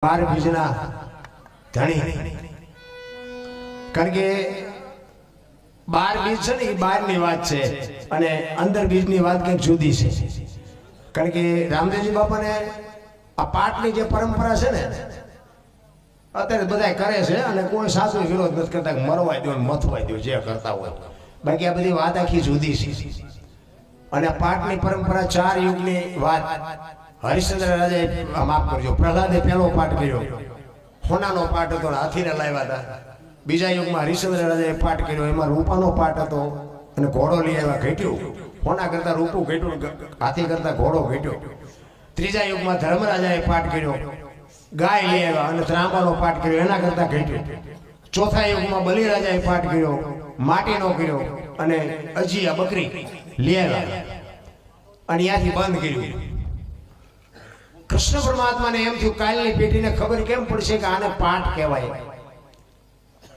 બાર બીજના ધણી કારણ કે બાર બીજ છે ને એ બહારની વાત છે અને અંદર બીજની વાત કંઈક જુદી છે. કારણ કે રામદેવજી બાપાને આ પાઠની જે પરંપરા છે ને અત્યારે બધા કરે છે અને કોઈ સાચો વિરોધ નથી કરતા કે મરવાય દો મથવાય દો જે કરતા હોય. બાકી આ બધી વાત આખી જુદી છે. અને આ પાઠની પરંપરા 4 યુગની વાત. હરિશ્ચંદ્ર રાજાએ માફ કરજો પ્રહલાદે પહેલો પાઠ કર્યો, હોનાનો પાઠ હતો, હાથીને લાવ્યા હતા. બીજા યુગમાં હરિશ્ચંદ્ર રાજાએ પાઠ કર્યો, એમાં રૂપાનો પાઠ હતો અને ઘોડો લઈ આવ્યા ઘટ્યું. હોના કરતા રૂપું ઘટ્યું, હાથી કરતા ઘોડો ઘટ્યો. ત્રીજા યુગમાં ધર્મરાજાએ પાઠ કર્યો, ગાય લઈ આવ્યા અને ત્રાંબાનો પાઠ કર્યો, એના કરતા ઘટ્યો. ચોથા યુગમાં બલિરાજાએ પાઠ કર્યો, માટીનો કર્યો અને અજીયા બકરી લઈ આવ્યા અને ત્યાંથી બંધ કર્યું. કૃષ્ણ પરમાત્માને એમ થયું કાલની પેઢીને ખબર કેમ પડશે કે આને પાઠ કહેવાય.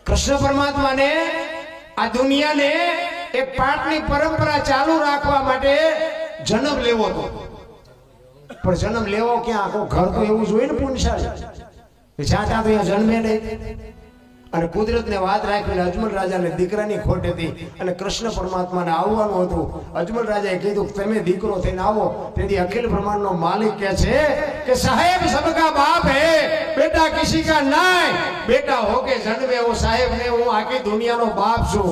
કૃષ્ણ પરમાત્માને આ દુનિયાને એક પાઠની પરંપરા ચાલુ રાખવા માટે જન્મ લેવો હતો. પણ જન્મ લેવો ક્યાં? આખું ઘર તો એવું જોઈએ ને પુણ્યશાળી, જ્યાં ત્યાં તો જન્મે નહીં. અને કુદરતને વાત રાખીને અજમલ રાજાને દીકરાની ખોટ હતી અને કૃષ્ણ પરમાત્માને આવવાનું હતું. અજમલ રાજાએ કીધું તમે દીકરો થઈને આવો. તેથી અખિલ બ્રહ્માંડનો માલિક કહે છે કે સાહેબ સબકા બાપ હે, બેટા કિસી કા નહીં. બેટા હોકે જન્મે હું સાહેબ ને હું આખી દુનિયાનો બાપ છું.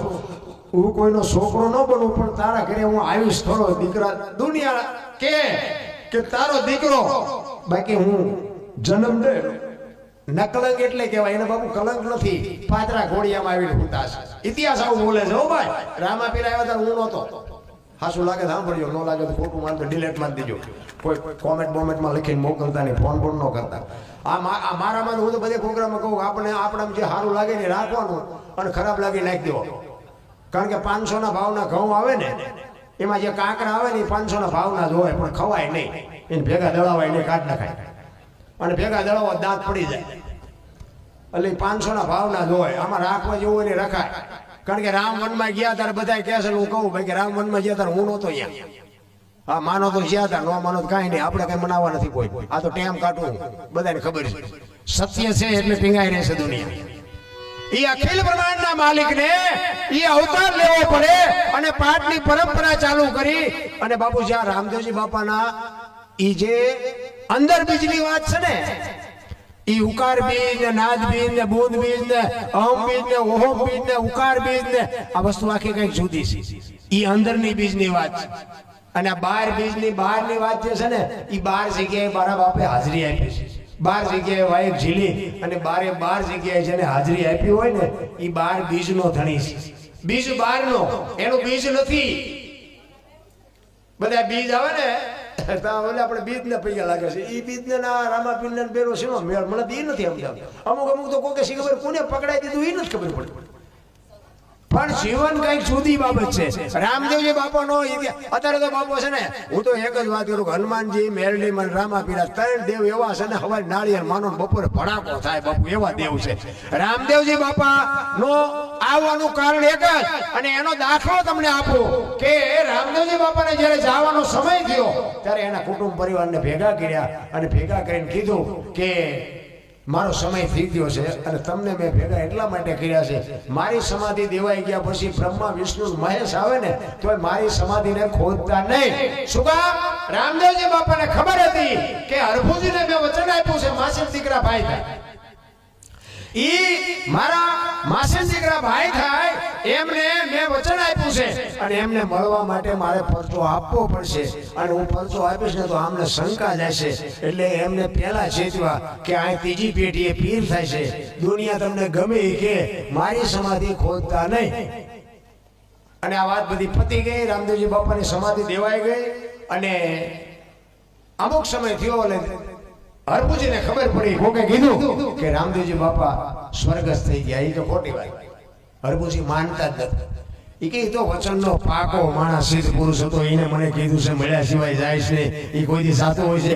હું કોઈનો છોકરો ન બનું પણ તારા ઘરે હું આવીશ ખરો. દીકરા દુનિયા કે તારો દીકરો, બાકી હું જન્મ દે નકલંક એટલે કહેવાય. એને બાપુ કલંક નથી, પાત્રા ઘોડિયામાં આવીને હુતા છે. ઇતિહાસ આવું બોલે છે. હો ભાઈ, રામાપીર આવ્યા ત્યારે હું નહોતો. હાસું લાગે સાંભળજો, ન લાગે તો ખોટું માનતો ડિલેટ મારી દેજો. કોઈ કોમેન્ટ બોમેન્ટમાં લખીને મોકલતા નહીં, ફોન પણ ન કરતા. આ મારામાં હું તો બધે પ્રોગ્રામમાં કહું આપણે જે સારું લાગે ને રાખવાનું અને ખરાબ લાગે નાખી દેવો. કારણ કે 500 ના ભાવના ઘઉં આવે ને એમાં જે કાંકરા આવે ને એ 500 ના ભાવના જ હોય, પણ ખવાય નહીં. એને ભેગા દળાવાય નહીં, કાઢ નખાય અને ભેગા દળાવો દાંત પડી જાય. એટલે 500 ના ભાવના જ હોય. આમાં રાખવા જેવું એને રખાય. કારણ કે રામ વનમાં ગયા ત્યારે બધા કહે છે, હું કહું ભાઈ કે રામ વનમાં ગયા ત્યારે હું નહોતો અહીંયા. હા, માનો તો ગયા હતા, ન માનો તો કાંઈ નહીં. આપણે કઈ મનાવવા નથી કોઈ. આ તો ટેમ કાઢવું બધાને ખબર છે. સત્ય છે એટલે ટીંગાઈ રહેશે દુનિયા. એ અખિલ બ્રહ્માંડના માલિકને એ અવતાર લેવો પડે અને પાઠની પરંપરા ચાલુ કરી. અને બાપુ જ્યાં રામદેવજી બાપાના એ જે અંદર બીજની વાત છે ને, ઈ ઉકાર બીજ ને નાદ બીજ ને બુંદ બીજ ને અહમ બીજ ને ઓહમ બીજ ને ઉકાર બીજ ને આ વસ્તુ આખી કઈક જુદી છે. ઈ અંદરની બીજની વાત છે. અને આ 12 બીજની બહારની વાત જે છે ને, ઈ 12 જગ્યાએ મારા બાપે હાજરી આપી છે. 12 જગ્યાએ વાયક ઝીલી અને 12 જગ્યાએ જેને હાજરી આપી હોય ને ઈ 12 બીજનો ધણી છે. બીજ 12 નો, એનું બીજ નથી. બધા બીજ આવે ને આપણે બીજ ને પૈયા લાગે છે. એ બીજ ને ના રામાપીર ને બેરો છે મને બી નથી સમજાવતું. અમુક તો કોઈ ખબર કોને પકડાઈ દીધું એ નથી ખબર પડતી. પણ જીવન કઈક જુદી બાબત છે. રામદેવજી બાપા નો અત્યારે તો બાપો છે ને, હું તો એક જ વાત કરું કે હનુમાનજી, મેરડી માં રામાપીર 3 દેવ એવા છે ને, હવારે નાળિયેર માનો બપોરે ભડાકો થાય બાપુ, એવા દેવ છે. રામદેવજી બાપા નો આવવાનું કારણ એક જ, અને એનો દાખલો તમને આપું કે રામદેવજી બાપાને જયારે જવાનો સમય થયો ત્યારે એના કુટુંબ પરિવારને ભેગા કર્યા અને ભેગા કરીને કીધું કે મારો સમય થઈ ગયો છે અને તમને મેં ભેગા એટલા માટે કર્યા છે. મારી સમાધિ દેવાઈ ગયા પછી બ્રહ્મા વિષ્ણુ મહેશ આવે ને તો મારી સમાધિને ખોદતા નહીં. શું કામ? રામદેવજી બાપાને ખબર હતી કે હરભુજીને મેં વચન આપ્યું છે માસી દીકરા ભાઈ થાય. ઈ મારા માસી દીકરા ભાઈ થાય એમને મેં વચન આપ્યું છે અને એમને મળવા માટે મારે પરચો આપવો પડશે. અને હું પરચો આપીશ ને તો આમને શંકા જશે. એટલે એમને પહેલા ચેતવા કે આ ત્રીજી પેઢીએ પીર થાય છે. દુનિયા તમને ગમે કે મારી સમાધિ ખોદતા નહીં. અને આ વાત બધી પતી ગઈ. રામદેવજી બાપાની સમાધિ દેવાઈ ગઈ અને અમુક સમય થયો એટલે હરભુજીને ખબર પડી, કોકે કીધું કે રામદેવજી બાપા સ્વર્ગસ્થ થઈ ગયા. એ તો ખોટી વાત. હરભુજી માનતા જ નથી. એ કે તો વચનનો પાકો માણસ સિદ્ધ પુરુષ હતો, એને મને કીધું છે મળ્યા સિવાય જાય છે. એ કોઈ દી સાચું હોય છે.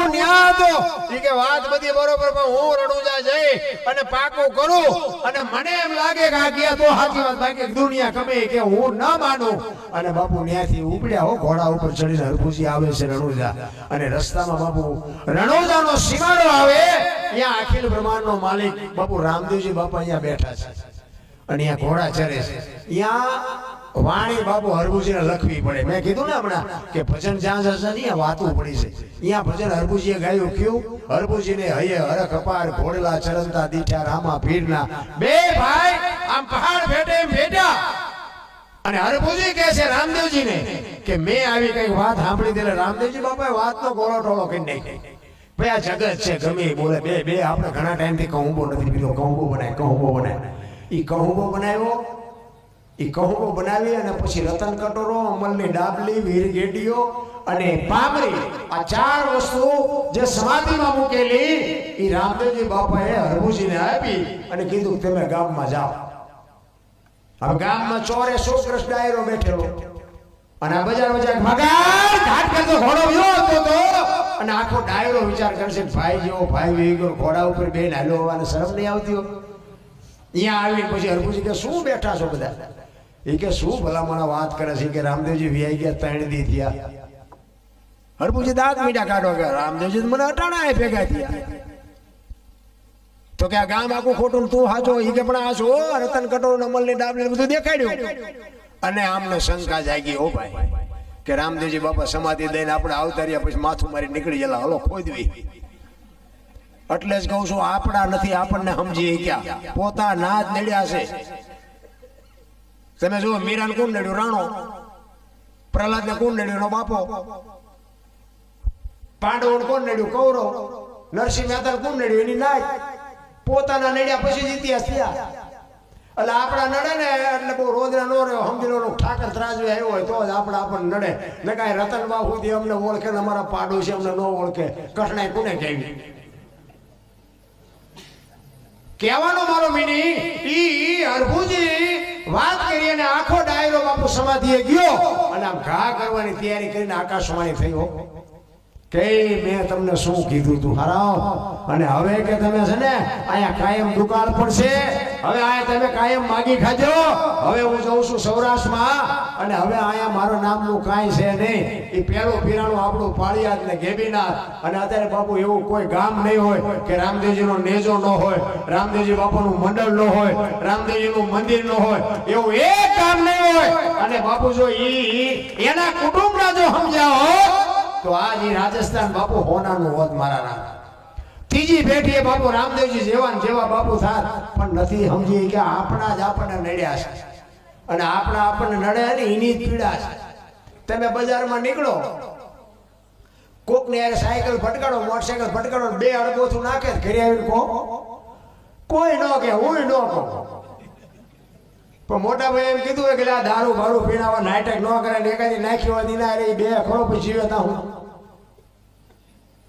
હું ન્યા હતો ઈ કે વાત બધી બરોબર પણ હું રણુજા જઈ અને પાકું કરું અને મને એમ લાગે કે આ ગયા તો સાચી વાત બાકી દુનિયા ગમે કે હું ન માનું અને બાપુ ન્યાથી ઉપડ્યા હો ઘોડા ઉપર ચડીને હરભુજી આવે છે રણુજા અને રસ્તામાં બાપુ રણુજાનો સીમાડો આવે ત્યાં અખિલ બ્રહ્માંડનો માલિક બાપુ રામદેવજી બાપા અહીંયા બેઠા છે અને અહીંયા ઘોડા ચરે છે ત્યાં વાણી બાપુ હરભુજીને લખવી પડે મેં કીધું ને હમણાં કે ભજન જ્યાં જશે ને વાતું પડી છે અહીંયા ભજન હરભુજીએ ગાયું કયું હરભુજીને હૈયે હરખ અપાર ઘોડલા ચરંતા દીઠા રામા ભીરના બે ભાઈ આમ પહાડ ભેટે એમ ભેટ્યા અને હરભુજી કહે છે રામદેવજીને કે મેં આવી કઈક વાત સાંભળી દે રામદેવજી બાપાએ વાતનો ગોળો ટોળો કરી નાખી ભાઈ આ જગત છે ગમે બોલે બે બે આપણે ઘણા ટાઈમથી કહુંબો નથી પીધો કહુંબો બનાય ઈ કહુંબો બનાવ્યો ઈ કહુંબો બનાવી અને પછી રતન કટોરો અમલની ડાબલી વીર ગેડીઓ અને પામરી આ ચાર વસ્તુ જે સમાધિમાં મૂકેલી ઈ રામદેવજી બાપાએ હરભુજીને આપી અને કીધું તમે ગામમાં જાઓ હવે ગામમાં ચોરે 100 કૃષ્ણ ડાયરો બેઠેલો અને આ બજાર ભગાડ ઘાટ કરતો ઘોડો વ્યો હતો તો અને આખો ડાયરો વિચાર કરશે ભાઈ જેવો ભાઈ વેગો ઘોડા ઉપર બેન હાલો હોવાને શરમ નહીં આવતી હોય અહીંયા આવીને પછી હરભુજી કે શું બેઠા છો બધા એ કે શું ભલામણ વાત કરે છે કે રામદેવજી વિયાઈ ગયા 3 દી થયા હરભુજી દાંત મીઠા કાઢો કે રામદેવજી મને અટાણા ભેગા થયા તો કે આ ગામ આખું ખોટું તું હાચો ઈ કે પણ આ છો રતન કટોર અમલની ડાબલી બધું દેખાડ્યું અને આમને શંકા જાગી હો ભાઈ કે રામદેવજી બાપા સમાધિ દઈને આપણે આવતાર્યા પછી માથું મારી નીકળી ગયેલા હલો ખોદવી એટલે જ કહું છું આપણા નથી આપણને સમજીએ ક્યાં પોતાના જ નડ્યા છે તમે જુઓ મીરાને કોણ નડ્યું રાણો પ્રહલાદને કોણ નડ્યું એનો બાપો પાંડવોને કોણ નડ્યું કૌરવ નરસિંહ મહેતા કોણ નડ્યું એની નાય પોતાના નડ્યા પછી જ ઇતિહાસ થયા એટલે આપણા નડે ને એટલે બહુ રોજના નો રહ્યો સમજી લો ઠાકર ત્રાજવી આવ્યો હોય તો જ આપણા આપણને નડે ને કાંઈ રતન બાપુ સુધી અમને ઓળખે ને અમારા પાડોશી અમને ન ઓળખે કઠણાઈ કોને કહેવી કહેવાનો મારો મિની ઈ હરભુજી વાત કરી અને આખો ડાયરો બાપુ સમાધિએ ગયો અને આમ ઘા કરવાની તૈયારી કરીને આકાશવાણી થયો કે મેં તમને શું કીધું તું હરાવ અને હવે કે તમે છે ને અહીંયા કાયમ દુકાળ પડશે હવે અહીંયા તમે કાયમ માગી ખાજો હવે હું જઉં છું સૌરાષ્ટ્રમાં અને હવે અહીંયા મારું નામનું કાંઈ છે નહીં એ પેલું પીરાણું આપણું પાળિયાદ ને ગેબીનાથ અને અત્યારે બાપુ એવું કોઈ ગામ નહીં હોય કે રામદેવજીનો નેજો ન હોય રામદેવજી બાપુનું મંડળ ન હોય રામદેવજીનું મંદિર ન હોય એવું એક ગામ નહીં હોય અને બાપુ જો એના કુટુંબના જો સમજાવો તો આજ રાજસ્થાન બાપુ હોનાનું હોત મારા નામ ત્રીજી પેઢીએ બાપુ રામદેવજી જેવા બાપુ થાત પણ નથી સમજી કે આપણા જ આપણને નડ્યા છે અને આપણા આપણને નડે ને એની જ પીડા છે તમે બજારમાં નીકળો કોકને યાર સાયકલ ફટકાડો મોટરસાયકલ ફટકાડો બે અડગોથું નાખે ઘરે આવીને કહો કોઈ ન કે હું ન કહું પણ મોટા ભાઈ એમ કીધું હોય કે આ દારૂ ભાડું પીણાવા નાટક ન કરે ને એકાદી નાખી હોય દીના રે બે ખરો પછી જીવે તા હું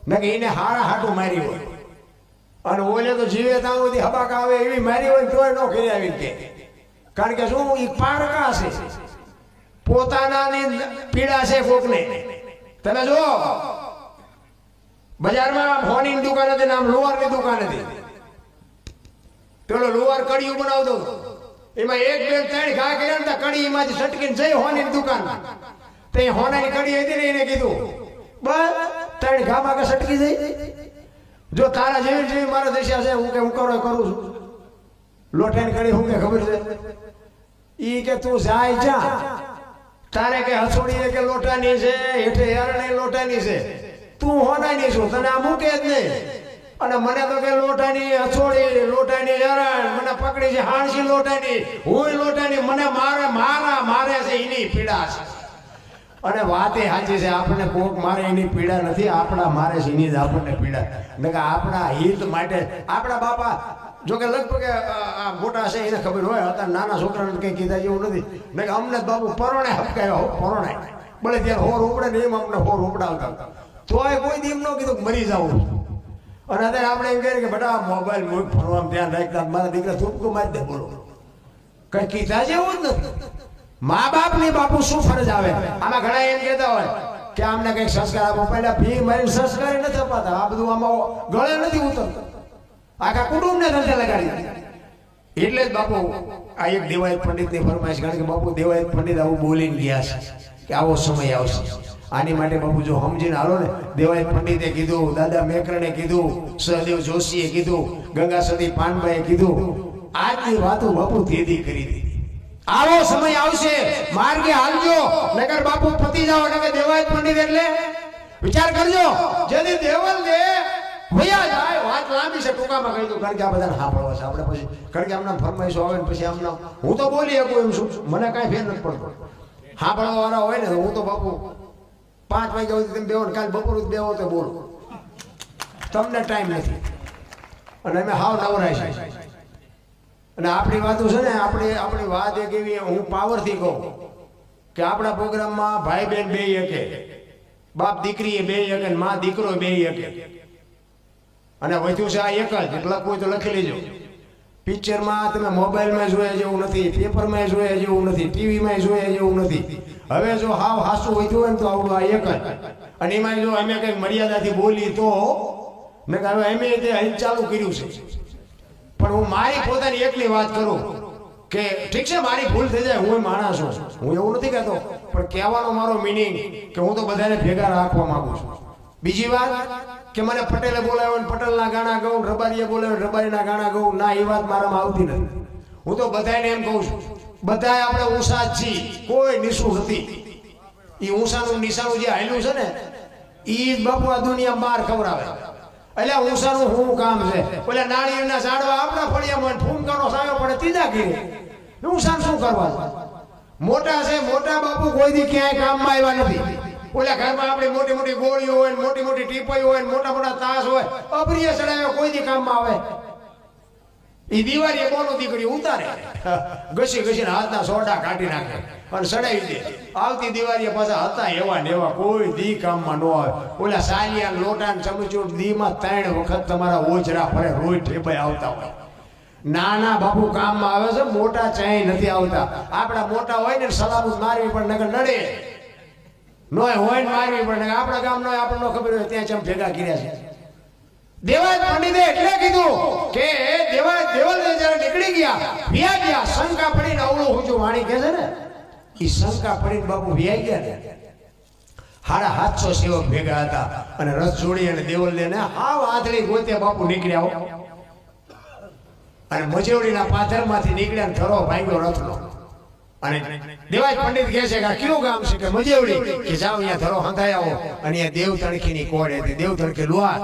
મેં કે એને હારા હાટું મારી હોય અને ઓલે તો જીવે તા સુધી હબાક આવે એવી મારી હોય તોય ન કરી આવી કે કારણ કે શું એ પારકા છે પોતાનાની પીડા છે કોકને તમે જો બજારમાં ફોનની દુકાન હતી નામ લુવારની દુકાન હતી પેલો લુવાર કડિયું બનાવતો એમાં એક બે ત્રણ ઘા કર્યા ને કડી એમાંથી સટકીને જઈ હોની દુકાન તે હોનાની કડી હતી ને એને કીધું બસ ત્રણ ઘામાં કે સટકી જઈ જો તારા જેવી મારા દશા છે હું કે હું કરું છું લોટાની કડી હું કે ખબર છે ઈ કે તું જાય જા તારે કે હસોડી કે લોટાની છે હેઠે યારણે લોટાની છે તું હોનાની છું તને આ મૂકે જ નહીં અને મને તો કે લોટાની હસોડી લોટાની યારણ મને પકડી છે હાણસી લોટાની હું લોટાની મને મારે છે એની પીડા છે અને વાતે સાચી છે આપણને કોક મારે એની પીડા નથી આપણા મારે છે એની જ આપણને પીડા એટલે કે આપણા હિત માટે આપણા બાપા જો કે લગભગ આ મોટા છે એને ખબર હોય અત્યારે નાના છોકરાને કંઈ કીધા જેવું નથી ને કે અમને બાપુ પરોણે હપકાયો પરોણે ભલે ત્યારે હોર ઉપડે ને એમ અમને હોર ઉપડાવતા તોય કોઈ દી એમ ન કીધું મરી જવું અને અત્યારે આપણે એમ કહીએ કે બેટા મોબાઈલ મૂક ફરવામાં ધ્યાન રાખતા મારા દીકરા થૂપકું મારી દે બોલો કઈ કીધા જેવું જ નથી મા બાપની બાપુ શું ફરજ આવે આમાં ઘણા એમ કહેતા હોય કે આમને કઈક સંસ્કાર આપો, પહેલા ભી મારી સંસ્કાર નથી અપાતા. આ બધું આમાં ગળે નથી ઉતરતું, આખા કુટુંબને ધંધે લગાડી દીધા. એટલે જ બાપુ આ એક દેવાયત પંડિતની ફરમાઈશ, કારણ કે બાપુ દેવાયત પંડિત આવું બોલીને ગયા છે કે આવો સમય આવશે. આની માટે બાપુ જો સમજીને હાલો ને, દેવાયત પંડિતે કીધું, દાદા મેકરણે કીધું, સહદેવ જોશીએ કીધું, ગંગા સતી પાનભાઈએ કીધું, આજની વાતો બાપુ તેદી કરી દીધી. આવો સમય આવશે, માર્ગે હાલજો, નગર બાપુ પતી જાઓ. નગર દેવાયત પંડિત એટલે વિચાર કરજો, જેથી દેવલ દે ભયા જાય. વાત લાંબી છે, ટૂંકામાં કહી દઉં, કારણ કે આ બધાને સાંભળવા છે આપણે પછી. કારણ કે આમના ફરમાઈશો આવે ને પછી આમના હું તો બોલી શકું એમ છું, મને કાંઈ ફેર નથી પડતો. સાંભળવા વાળા હોય ને, હું તો બાપુ 5 વાગ્યા સુધી તમે બેહો ને કાલે બપોર સુધી બેહો તો બોલો, તમને ટાઈમ નથી. અને અમે હાવ નવરાય છે. અને આપણી વાતો છે ને, આપણી વાત એક એવી, હું પાવરથી કહું કે આપણા પ્રોગ્રામમાં ભાઈ બહેન બે શકે, બાપ દીકરી બે શકે, માં દીકરો બે શકે. અને વધ્યું છે આ એક જ, લખવું તો લખી લેજો. પિક્ચરમાં તમે મોબાઈલમાં જોયા જેવું નથી, પેપરમાં જોયા જેવું નથી, ટીવીમાં જોયા જેવું નથી. હવે જો હાવ હાસું વધ્યું હોય ને તો આવડું આ એક જ. અને એમાં જો અમે કંઈક મર્યાદાથી બોલી તો મેં કહ્યું અમે તે અહીં ચાલુ કર્યું છે. પણ હું મારી પોતાની એકલી વાત કરું કે ઠીક છે, મારી ભૂલ થઈ જાય, હું માણસ છું, હું એવું નથી કહેતો. પણ કહેવાનો મારો મિનિંગ કે હું તો બધાને ભેગા રાખવા માંગુ છું. બીજી વાત કે મને પટેલે બોલાવ્યો ને પટેલના ગાણા ગાઉં, રબારીએ બોલાવ્યો રબારીના ગાણા ગાઉં, ના, એ વાત મારામાં આવતી નથી. હું તો બધાને એમ કહું છું, બધાય આપણે ઊંસા જ છીએ, કોઈ નીચું નથી. એ ઊંસાનું નિશાનું જે હાલ્યું છે ને, એ બાપુ આ દુનિયા બહાર ખવડાવે. એટલે ઊંસાનું શું કામ છે? પેલા નાળિયેરના ઝાડવા આપણા ફળિયામાં, ફૂમકાનો સાયો પડે ત્રીજા ઘીરે, ઊંસાને શું કરવા? મોટા છે, મોટા બાપુ કોઈ દી ક્યાંય કામમાં આવ્યા નથી. ઓલા ઘરમાં આપણી મોટી મોટી ગોળીઓ હોય, મોટી મોટી ટીપાઈ હોય, મોટા મોટા તાસ હોય, અપ્રિય ચડાવ્યો કોઈ દી કામમાં આવે? એ દિવાળી કોનો દીકરી ઉતારે, ઘસી ઘસીને હાથના સોડા કાઢી નાખે અને ચડાવી દે. આવતી દિવાળીએ પાછા હતા એવા ને એવા, કોઈ દી કામમાં ન આવે. ઓલા સાલિયા લોટા ને ચમચૂટ દીમાં 3 વખત તમારા ઓછરા ફરે, રોજ ઠેબાઈ આવતા હોય. નાના બાપુ કામમાં આવે છે, મોટા ચાય નથી આવતા. આપણા મોટા હોય ને સલામત મારવી પણ નગર નડે, નોય હોય ને મારવી પડે. આપણા ગામ નો આપણને ખબર હોય ત્યાં ચમ ભેગા કર્યા છે. દેવાયત પંડિતે એટલે કીધું કે દેવાયત દેવલ જયારે નીકળી ગયા, વ્યા ગયા, શંકા પડીને અવળું હુજું વાણી કહે છે ને, એ શંકા પડીને બાપુ વ્યાઈ ગયા ને. 750 સેવક ભેગા હતા અને રસ જોડી અને દેવલ ને હાવ આંધળી ગોતે બાપુ નીકળ્યા. અને મજેવડીના પાથરમાંથી નીકળ્યા, ધરો ભાગ્યો રથનો. અને દેવાયત પંડિત કહે છે કે આ કયું ગામ છે? કે મજેવડી. કે જાઓ અહીંયા ધરો હંધાઈ આવો. અને અહીંયા દેવ તણખીની કોડ હતી, દેવ તણખી લુહાર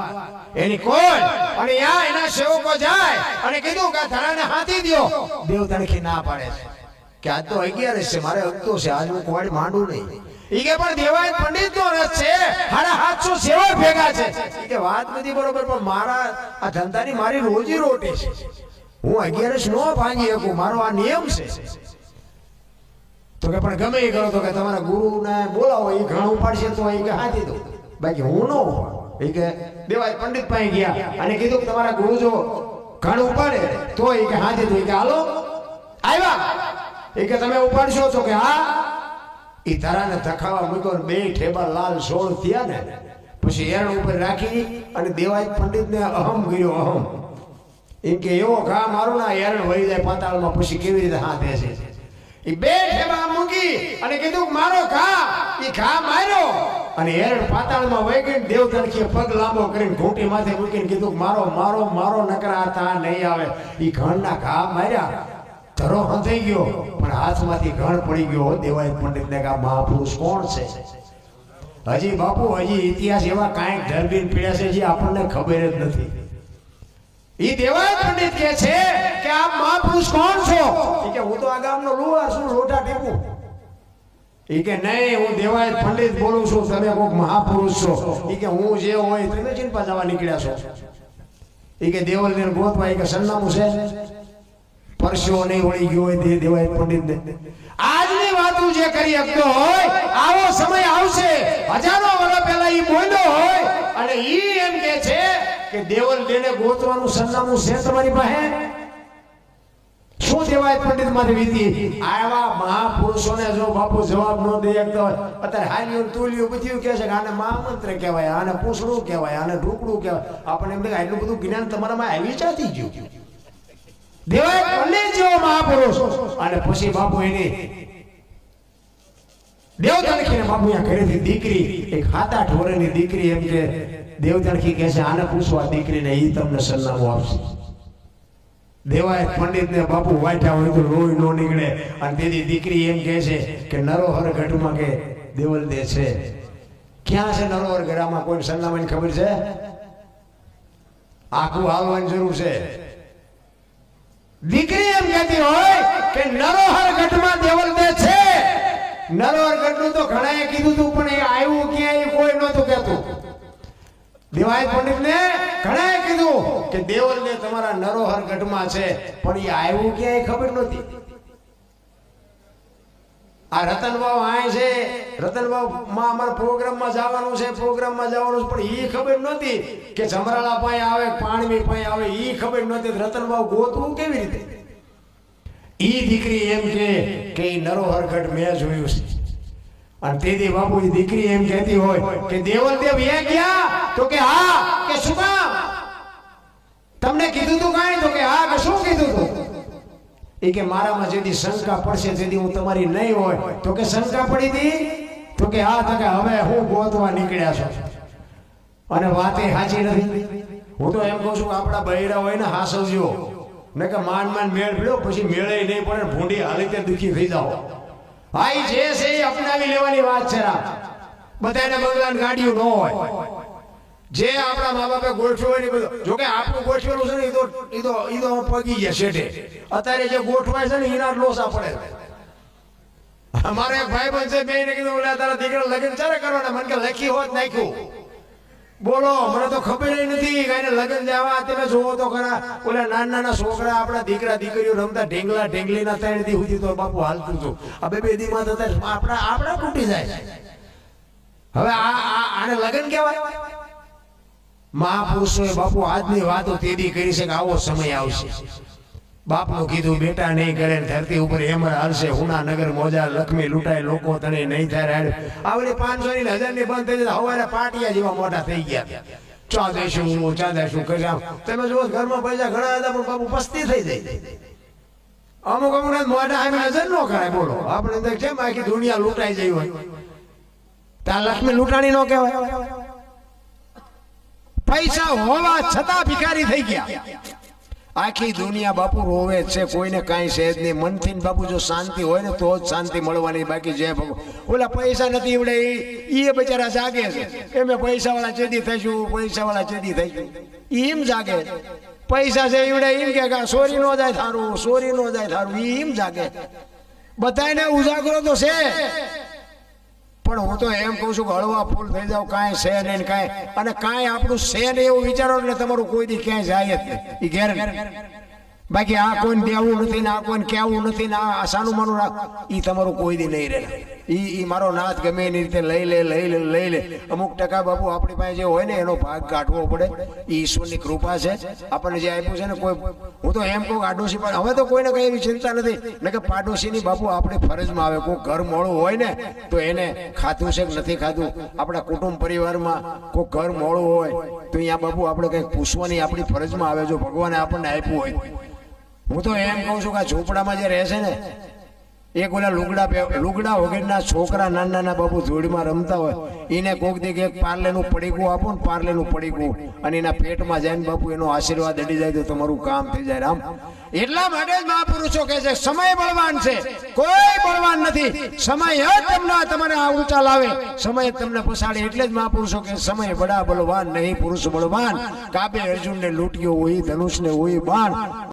એની કોડ. અને ત્યાં એના સેવકો જાય અને કીધું કે ધરાને હાથી દ્યો. દેવ તણખી ના પાડે છે કે આજ તો 11 છે, મારે હકતો છે, આજ હું કોડ માંડું નહીં. ઈ કે પણ દેવાયત પંડિત નો રસ છે, 750 સેવક ભેગા છે. કે વાત બધી બરોબર, પણ મારા આ ધંધાની મારી રોજી રોટી છે, હું 11 નો ભાંગી શકું, મારો આ નિયમ છે. તો કે પણ ગમે એ કરો તો કે તમારા ગુરુને બોલાવો, એ ઘણ ઉપાડશે તો એ કે હાથી દો, બાકી હું નો ઉપાડું. એ કે દેવાયત પંડિત પાસે ગયા અને કીધું કે તમારા ગુરુ જો ઘણ ઉપાડે તો એ કે હાથી દો. એ કે હાલો આવ્યા. એ કે તમે ઉપાડશો? તો કે હા. એ ધરાને ધખાવા મૂક્યો, 2 ઠેબા લાલ સોળ થયા ને પછી એરણ ઉપર રાખી અને દેવાયત પંડિતને અહમ ગયો, અહમ. એમ કે એવો ઘા મારું ના એરણ વહી જાય પાતાળમાં, પછી કેવી રીતે હાથે છે. એ 2 ઠેબા મૂકી અને કીધું મારો ઘા. એ ઘા માર્યો અને એરણ પાતાળમાં વહી ગઈ. દેવ તણખીએ પગ લાંબો કરીને ઘૂંટી માથે મૂકીને કીધું મારો મારો મારો, નકરા તા નહીં આવે. એ ઘણના ઘા માર્યા, ધરો હંધાઈ ગયો, પણ હાથમાંથી ઘણ પડી ગયો. દેવાયત પંડિતને કે આ મહાપુરુષ કોણ છે? હજી બાપુ હજી ઇતિહાસ એવા કાંઈક ધરબીન પીડ્યા છે જે આપણને ખબર જ નથી. ઈ દેવાયત પંડિત કહે છે કે આપ મહાપુરુષ કોણ છો? ઈ કે હું તો આ ગામનો લુહાર છું, લોટા ટીપું. ઈ કે નહીં, હું દેવાયત પંડિત બોલું છું, તમે કોઈક મહાપુરુષ છો. ઈ કે હું જે હોય તમે ચિંતા જવા નીકળ્યા છો. ઈ કે દેવલને ગોતવા, ઈ કે સરનામું છે? પરસ્યો નહીં વળી ગયો હોય તે દેવાયત પંડિતને. આજની વાતો જે કરી શકતો હોય, આવો સમય આવશે, હજારો વર્ષ પહેલા ઈ બોલ્યો હોય અને ઈ એમ કે છે કે દેવલ દેને ગોતવાનું સરનામું છે તમારી પાસે? શું દેવાય પંડિત માંથી વીતી આવા મહાપુરુષોને જો બાપુ જવાબ ન દે શકતો હોય અત્યારે હાલ્યું તુલ્યું બધું કહે છે કે આને મહામંત્ર કહેવાય, આને પૂછડું કહેવાય, આને ઢોકળું કહેવાય. આપણને એમ કે આટલું બધું જ્ઞાન તમારામાં આવી ચાતી ગયું. દેવાય પંડિત જેવો મહાપુરુષ. અને પછી બાપુ એની દેવતણખીને બાપુ અહીંયા ઘરેથી દીકરી એક 7-8 વર્ષની દીકરી એમ કે દેવતણખી કહે છે આને પૂછવા દીકરીને ઈ તમને સરનામું આપશે. દેવાય પંડિતને બાપુ વાઠ્યા હોય તો લોહી નો નીકળે. અને તેથી દીકરી એમ કહે છે કે નરોહર ગઢમાં કે દેવલ દે છે. ક્યાં છે નરોહર ગઢમાં? કોઈ સરનામાની ખબર છે? આખું હાલવાની જરૂર છે. દીકરી એમ કહેતી હોય કે નરોહર ગઢમાં દેવલ દે છે. નરોહર ગઢનું તો ઘણાએ કીધું તું પણ એ આવ્યું ક્યાંય કોઈ નહોતું કહેતું. દેવાય પંડિતને ઘણાએ કીધું કે દેવલ ને તમારા નરોહર ગઢમાં છે, પણ એ આવ્યું ક્યાંય ખબર નહોતી. આ રતનબાવ આય છે, રતનબાવ માં અમારા પ્રોગ્રામમાં જવાનું છે, પ્રોગ્રામમાં જવાનું છે, પણ ઈ ખબર નહોતી કે જમરાળા પાસે આવે, પાણવી પાસે આવે, ઈ ખબર નહોતી. રતનબાવ ગોતવું કેવી રીતે? ઈ દીકરી એમ કે ઈ નરોહર ગઢ મેં જોયું છે. અને તેથી બાપુ ઈ દીકરી એમ કહેતી હોય કે દેવલ દેવ એ ગયા તો કે હા. કે શું કામ? તમને કીધું તું કાંઈ? તો કે હા. કે શું કીધું તું? એ કે મારામાં જેથી શંકા પડશે તેથી હું તમારી નહીં હોય. તો કે શંકા પડી હતી? તો કે હા. તો કે હવે હું ગોતવા નીકળ્યા છો. અને વાત એ સાચી નથી. હું તો એમ કહું છું કે આપણા બૈરા હોય ને હાસવજો, ને કે માન મેળ પીડો પછી મેળે નહીં પડે, ભૂંડી હાલી તે દુખી થઈ જાઓ. ભાઈ જે છે એ અપનાવી લેવાની વાત છે. બધાને બંગલાની ગાડીઓ ન હોય. જે આપણા મા બાપે ગોઠવ્યું હોય ને બધું, જો કે આપણું ગોઠવેલું છે ને ઈ તો પગી ગયા શેઠે. અત્યારે જે ગોઠવાય છે ને એના લોસા પડે. અમારો એક ભાઈ બંધ છે, મેં કીધું ઓલા તારા દીકરા લગ્ન ચાલે કરવાના. મને કે લખી હોત નાખ્યું. બોલો, મને તો ખબર નથી. કાઈને લગ્ન જવા તમે જોવો તો ખરા, ઓલા નાના છોકરા આપણા દીકરા દીકરીઓ રમતા ઢેંગલા ઢેંગલીના 3 દી સુધી તો બાપુ હાલતું હતું. આ 2 દીમાં થતા આપણા તૂટી જાય. હવે આને લગ્ન કહેવાય? મહાપુરુષોએ બાપુ આજની વાતો તેદી કરી છે કે આવો સમય આવશે. બાપનું કીધું બેટા નહીં કરે, ધરતી ઉપર હેમર હાલશે, હુના નગર મોજા લક્ષ્મી લૂંટાય, લોકો તને નહીં થાય. આવડી 500 ની 1000 ની બંધ થઈ જાય. હવારે પાટિયા જેવા મોટા થઈ ગયા. ચા દેશું કર્યા. તમે જુઓ ઘરમાં પૈસા ઘણા હતા પણ બાપુ પસ્તી થઈ જાય. અમુક મોટા આમે નજર ન કરાય. બોલો, આપણે કેમ આખી દુનિયા લૂંટાઈ જઈ હોય ત્યાં લક્ષ્મી લૂંટાણી ન કહેવાય? પૈસા હોવા છતાં ભિખારી થઈ ગયા. આખી દુનિયા બાપુ રોવે છે, કોઈને કાંઈ છે જ નહીં. મનથી બાપુ જો શાંતિ હોય ને તો જ શાંતિ મળવાની. બાકી જે ઓલા પૈસા નથી એવડે એ બિચારા જાગે છે. એમે પૈસા વાળા ચેદી થઈશું, પૈસા વાળા ચેદી થઈશું, એમ જાગે. પૈસા છે એવડે એમ કે સોરી નો જાય થારું, સોરી નો જાય થારું, એમ જાગે. બધાને ઉજાગરો તો છે, પણ હું તો એમ કહું છું કે હળવા ફૂલ થઈ જાવ, કાંઈ છે નહીં કાંઈ. અને કાંઈ આપણું છે ને એવું વિચારો એટલે તમારું કોઈ દી ક્યાંય જાય જ નહીં. એ ગેરંટી. બાકી આ કોઈને દેવું નથી ને આ કોઈને કહેવું નથી ને આ સાનું માનું રાખ, એ તમારું કોઈ દી નહીં રહે. એ મારો નાથ ગમે એની રીતે લઈ લે. અમુક ટકા બાપુ આપણી પાસે જે હોય ને એનો ભાગ કાઢવો પડે. એ ઈશ્વરની કૃપા છે આપણને જે આપ્યું છે ને. કોઈ હું તો એમ કહું આડોશી, પણ હવે તો કોઈને કઈ એવી ચિંતા નથી ને કે પાડોશીની બાપુ આપણી ફરજમાં આવે. કોઈ ઘર મોડું હોય ને તો એને ખાધું છે કે નથી ખાધું. આપણા કુટુંબ પરિવારમાં કોઈ ઘર મોડું હોય તો અહીંયા બાપુ આપણે કંઈક પૂછવાની આપણી ફરજમાં આવે, જો ભગવાને આપણને આપ્યું હોય. હું તો એમ કહું છું કે આ ઝૂંપડામાં જે રહે છે ને, એક ઓલા લુગડા વગરના છોકરા નાના બાપુ જોડીમાં રમતા હોય, એને કોક દી એક પાર્લેનું પડીકું આપો ને, પાર્લેનું પડીકું, અને એના પેટમાં જાય ને બાપુ એનો આશીર્વાદ અડી જાય તો તમારું કામ થઈ જાય. રામ એટલા માટે જ મહાપુરુષો કહે છે સમય બળવાન છે, કોઈ બળવાન નથી. સમય જ તમને તમારે આ ઊંચા લાવે, સમય તમને પછાડે. એટલે જ મહાપુરુષો કહે સમય બડા બળવાન નહીં પુરુષ બળવાન. કાબે અર્જુનને લૂંટ્યો હોય, ધનુષને હોય બાણ.